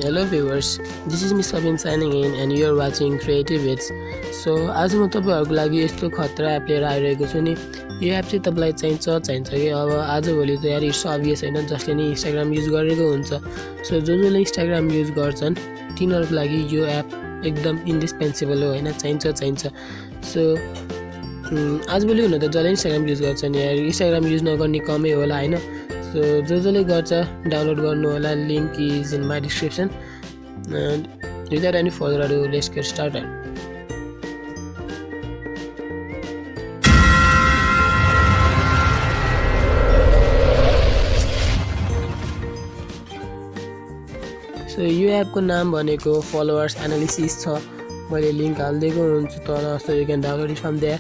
Hello viewers, this is me Sabin signing in and you are watching CreativeVids. So आज म तपाईहरुको लागि यस्तो खतरा एप लिएर आइरहेको छु नि। यो एप चाहिँ तपाईलाई चाहिन्छ कि अब आजभोलि त यार इट्स अभियस हैन, जसले नि इन्स्टाग्राम युज गरेको हुन्छ। सो जसले इन्स्टाग्राम युज गर्छन् तिनीहरुको लागि यो एप एकदम इन्डिस्पेन्सेबल हो हैन, चाहिन्छ। सो आजभोलि हुन त जसले इन्स्टाग्राम युज गर्छन् यार इन्स्टाग्राम युज नगर्ने कमै होला हैन। So जसले गर्छ डाउनलोड गर्नु होला, link is in my description and without any further ado let's get started. So यो एपको नाम भनेको फलोवर्स एनालिसिस छ। मैले लिंक हाल्दिएको हुन्छु तल, so you can download it from there.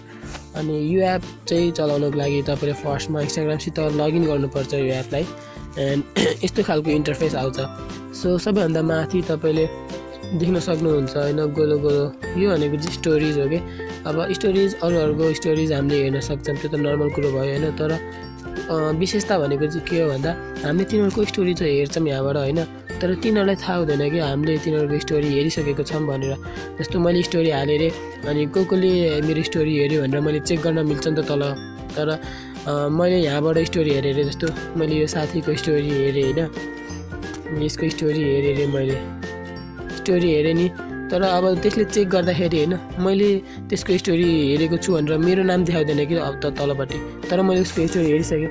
अनि यो एप चाहिँ चलाउनको लागि तपाईले फर्स्टमा इन्स्टाग्रामसित लगइन गर्नुपर्छ यो एपलाई एन्ड यस्तो खालको इन्टरफेस आउँछ। सो सबैभन्दा माथि तपाईले देख्न सक्नुहुन्छ हैन, गोलो यो भनेको चाहिँ स्टोरीज हो के। अब स्टोरीज अरूहरुको स्टोरीज हामीले हेर्न सक्छौं, त्यो त नर्मल कुरो भयो हैन। तर विशेषता भनेको चाहिँ के हो भन्दा हामीले तिनीहरुको स्टोरी चाहिँ हेर्छौं यहाँबाट हैन, तर तिनीहरुलाई थाहा हुँदैन कि हामीले तिनीहरुको स्टोरी हेरिसकेको छौं भनेर। जस्तो मैले स्टोरी हाले रे अनि कोले मेरो स्टोरी हेर्यो भनेर मैले चेक गर्न मिल्छ नि त तल। तर मैले यहाँबाट स्टोरी हेरे रे, जस्तो मैले यो साथीको स्टोरी हेरे हैन, यसको स्टोरी हेरे रे, मैले स्टोरी हेरे नि। तर अब त्यसले चेक गर्दाखेरि हैन मैले त्यसको स्टोरी हेरेको छु भनेर मेरो नाम देखाउँदैन कि अब त तलपट्टि, तर मैले उसको स्टोरी हेरिसके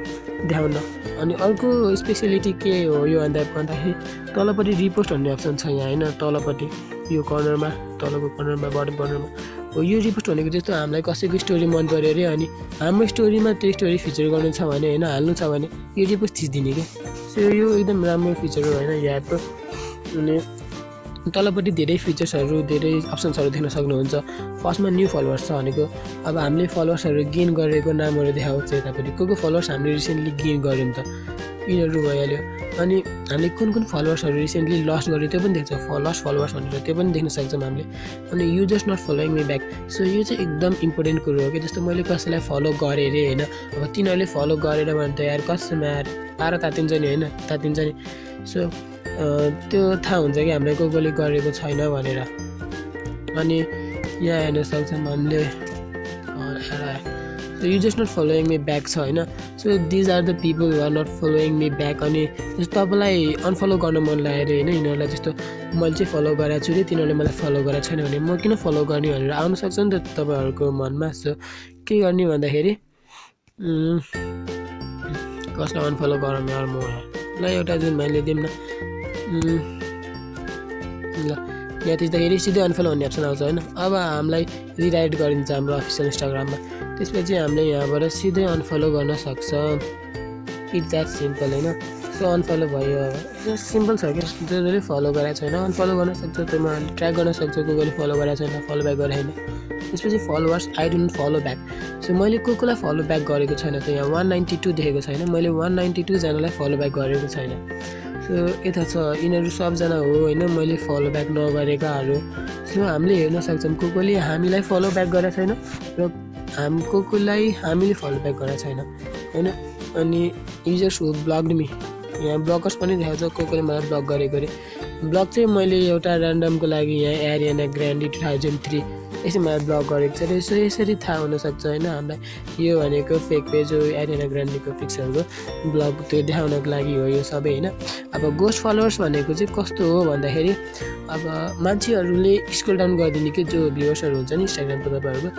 देखाउन। अनि अर्को स्पेशलिटी के हो यो भन्दाखेरि तलपट्टि रिपोस्ट भन्ने अप्सन छ यहाँ हैन, तलपट्टि यो कर्नरमा, तलको कर्नरमा, बटम कर्नरमा हो यो रिपोस्ट भनेको। जस्तो हामीलाई कसैको स्टोरी मन पर्यो रे अनि हाम्रो स्टोरीमा त्यो स्टोरी फिचर गर्नु छ भने हैन, हाल्नु छ भने यो रिपोस्ट थिच्दिने के। सो यो एकदम राम्रो फिचर हो हैन यो एपको। अनि तलपट्टि धेरै फिचर्सहरु, धेरै अप्सन्सहरु देख्न सक्नुहुन्छ। फर्स्टमा न्यू फलोवर्स छ भनेको अब हामीले फलोवर्सहरु गेन गरेको नामहरु देखाउँछ यतापट्टि। को फलोवर्स हामीले रिसेन्टली गेन गर्यौं त यिनीहरु भइहाल्यो। अनि हामीले कुन फलोवर्सहरु रिसेन्टली लस्ट गर्यो त्यो पनि देख्छ, लस्ट फलोवर्स भनेर त्यो पनि देख्न सक्छौं हामीले। अनि users not following me back, so यो चाहिँ एकदम इम्पोर्टेन्ट कुरो हो कि। जस्तो मैले कसैलाई फलो गरे रे हैन, अब तिनीहरुले फलो गरेर भने त यार कसम यार पारा तातिन्छ नि हैन, तातिन्छ नि। सो त्यो थाहा हुन्छ कि हामीले कोले गरेको छैन भनेर। अनि यहाँ हेर्न सक्छौं हामीले users not following me back छ हैन। So these are the people who are not following me back. अनि जस्तो तपाईलाई अनफलो गर्न मन लाग्यो रे हैन, यिनीहरुलाई जस्तो मैले चाहिँ फलो गरेको छु रे तिनीहरुले मलाई फलो गरेको छैन भने म किन फलो गर्ने भनेर आउन सक्छ नि त तपाईहरुको मनमा। सो के गर्ने भन्दाखेरि कसलाई अनफलो गरौँ यार म ल एउटा जुन मैले दिम न ल यहाँ त्यसदाखेरि सिधै अनफलो भन्ने अप्सन आउँछ हैन। अब हामीलाई रिडाइरेक्ट गरिन्छ हाम्रो अफिसियल इन्स्टाग्राममा, त्यसपछि हामीले यहाँबाट सिधै अनफलो गर्न सक्छौं। इट्स द्याट सिम्पल हैन। सो अनफलो भयो, अब सिम्पल छ के। जसले फलो गरेको छैन अनफलो गर्न सक्छ, त्यसमा ट्र्याक गर्न सक्छ कोले फलो गरेको छैन, फलो ब्याक गरे हैन। त्यसपछि followers I don't follow back. So मैले कोलाई फलो ब्याक गरेको छैन त यहाँ 192 देखेको छैन, मैले 192 जनालाई फलो ब्याक गरेको छैन। सो यता छ यिनीहरु सबजना हो हैन मैले फलो ब्याक नगरेकाहरु। सो हामीले हेर्न सक्छौं कोले हामीलाई फलो ब्याक गरेको छैन र कोलाई हामीले फलो ब्याक गरेको छैन हैन। अनि युजर्स हु ब्लक्ड मी, यहाँ ब्लकर्स पनि देखाउँछ कोले मलाई ब्लक गरेको रे। ब्लक चाहिँ मैले एउटा र्यान्डमको लागि यहाँ एरियाना ग्रान्डी 2003 यसरी मलाई ब्लक गरेको छ रे। सो यसरी थाहा हुन सक्छ हैन हामीलाई यो भनेको फेक पेज हो, एरियाना ग्रान्डीको पिक्चरको ब्लग त्यो देखाउनको लागि हो यो सबै हैन। अब गोस्ट फलोवर्स भनेको चाहिँ कस्तो हो भन्दाखेरि अब मान्छेहरुले स्क्रोल डाउन गर्दिने के, जो भ्युअर्सहरु हुन्छ नि इन्स्टाग्रामको तपाईहरुको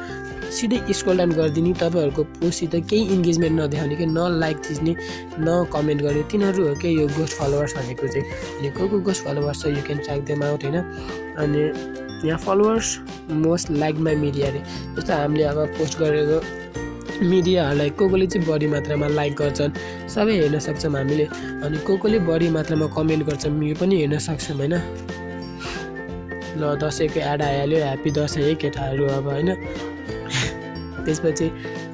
सिधै स्क्रोल डाउन गर्दिने, तपाईहरुको पोस्टसित केही इन्गेजमेन्ट नदेखाउने के, न लाइक थिच्ने न कमेन्ट गर्ने, तिनीहरु हो के यो गोस्ट फलोवर्स भनेको चाहिँ। अनि को गोस्ट फलोवर्स छ you can track them out हैन। अनि यहाँ followers most like my media रे, जस्तो हामीले अब पोस्ट गरेको मिडियाहरुलाई कोले चाहिँ बढी मात्रामा लाइक गर्छन् सबै हेर्न सक्छौं हामीले। अनि कोले बढी मात्रामा कमेन्ट गर्छन् यो पनि हेर्न सक्छौं हैन। ल दशैंको एड आइहाल्यो, ह्यापी दशैं है केटाहरु अब हैन। त्यसपछि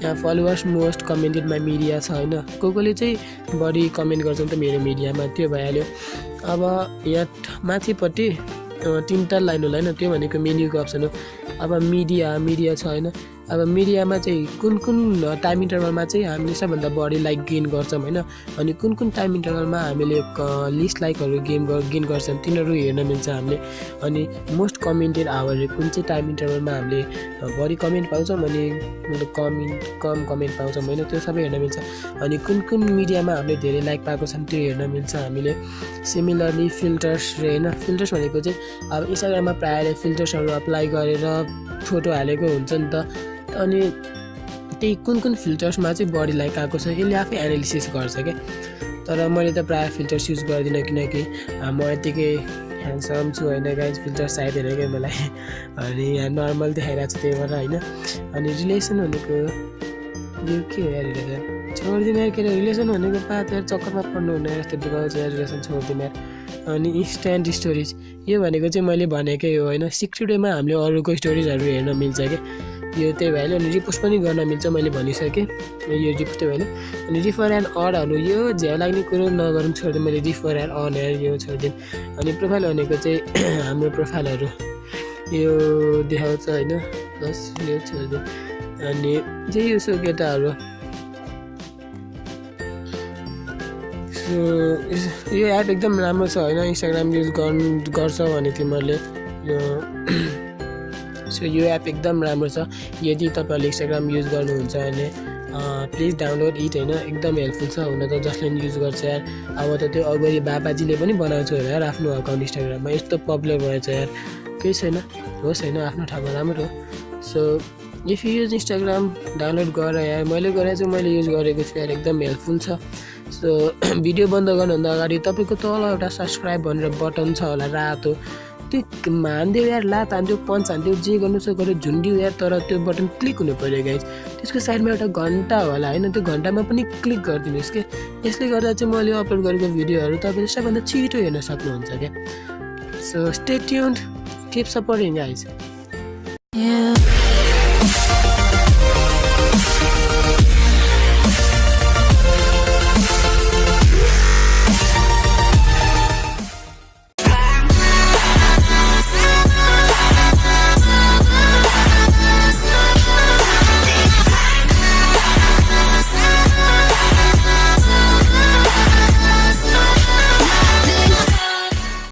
यहाँ followers most commented my media छ हैन, कोले चाहिँ बढी कमेन्ट गर्छन् त मेरो मिडियामा, त्यो भइहाल्यो। अब यहाँ माथिपट्टि 3टा लाइन होला हैन, त्यो भनेको मेन्युको अप्सन हो। अब मिडिया छ हैन, अब मिडियामा चाहिँ कुन टाइम इन्टरभलमा चाहिँ हामीले सबभन्दा बढी लाइक गेन गर्छौँ होइन, अनि कुन टाइम इन्टरभलमा हामीले लिस्ट लाइकहरू गेन गर्छौँ तिनीहरू हेर्न मिल्छ हामीले। अनि मोस्ट कमेन्टेड आवर कुन चाहिँ टाइम इन्टरभलमा हामीले बढी कमेन्ट पाउँछौँ अनि कम कमेन्ट पाउँछौँ होइन, त्यो सबै हेर्न मिल्छ। अनि कुन मिडियामा हामीले धेरै लाइक पाएको छन् त्यो हेर्न मिल्छ हामीले। सिमिलरली फिल्टर्स होइन, फिल्टर्स भनेको चाहिँ अब इन्स्टाग्राममा प्रायःले फिल्टर्सहरू अप्लाई गरेर फोटो हालेको हुन्छ नि त, अनि त्यही कुन फिल्टर्समा चाहिँ बढी लाइक आएको छ यसले आफै एनालिसिस गर्छ क्या। तर मैले त प्रायः फिल्टर्स युज गर्दिनँ किनकि म यतिकै ह्यान्डसम छु होइन गाइज, फिल्टर चाहिँदैन क्या मलाई। अनि यहाँ नर्मल देखाइरहेको छु त्यही भएर होइन। अनि रिलेसन भनेको यो के हो यार, रिलेसन छोडिदिनु यार, के अरे रिलेसन भनेको पात यार चक्करमा पर्नु हुने जस्तो देखाउँछ यार, रिलेसन छोडिदिनु यार। अनि इन्स्ट्यान्ट स्टोरेज यो भनेको चाहिँ मैले भनेकै हो होइन, सिक्रेट वेमा हामीले अरूको स्टोरेजहरू हेर्न मिल्छ क्या, यो त्यही भइहाल्यो। अनि रिपोस्ट पनि गर्न मिल्छ मैले भनिसकेँ, यो रिपोस्ट भइहाल्यो। अनि रिफर एन्ड अडहरू यो झ्याउ लाग्ने कुरो नगरौँ, छोडिदिएँ मैले, रिफर एन्ड अड यो छोडिदिएँ। अनि प्रोफाइल भनेको चाहिँ हाम्रो प्रोफाइलहरू यो देखाउँछ होइन, प्लस यो छोडिदिएँ। अनि यही हो सो केटाहरू। यो एप एकदम राम्रो छ होइन, इन्स्टाग्राम युज गर्छ भने तिमीहरूले यो सो यो एप एकदम राम्रो छ। यदि तपाईँहरूले इन्स्टाग्राम युज गर्नुहुन्छ भने प्लिज डाउनलोड इट होइन, एकदम हेल्पफुल छ हुन त, जसले पनि युज गर्छ यार। अब त त्यो अगाडि बाबाजीले पनि बनाउँछ होला यार आफ्नो अकाउन्ट इन्स्टाग्राममा, यस्तो पपुलर भएछ यार, केही छैन, होस् होइन, आफ्नो ठाउँमा राम्रो हो। So if you use Instagram download गर यार, मैले गरेर चाहिँ मैले युज गरेको छु यार, एकदम हेल्पफुल छ। सो भिडियो बन्द गर्नुभन्दा अगाडि तपाईँको तल एउटा सब्सक्राइब भनेर बटन छ होला रातो, त्यो हान्दियो यार, लात हान्दियो, पन्च हान्दियो, जे गर्नु छ गरेर झुन्डियो यार, तर त्यो बटन क्लिक हुनु पऱ्यो गाइज। त्यसको साइडमा एउटा घन्टा होला होइन, त्यो घन्टामा पनि क्लिक गरिदिनुहोस् क्या। यसले गर्दा चाहिँ मैले अपलोड गरेको भिडियोहरू तपाईँले सबभन्दा छिटो हेर्न सक्नुहुन्छ क्या। So stay tuned, keep supporting guys.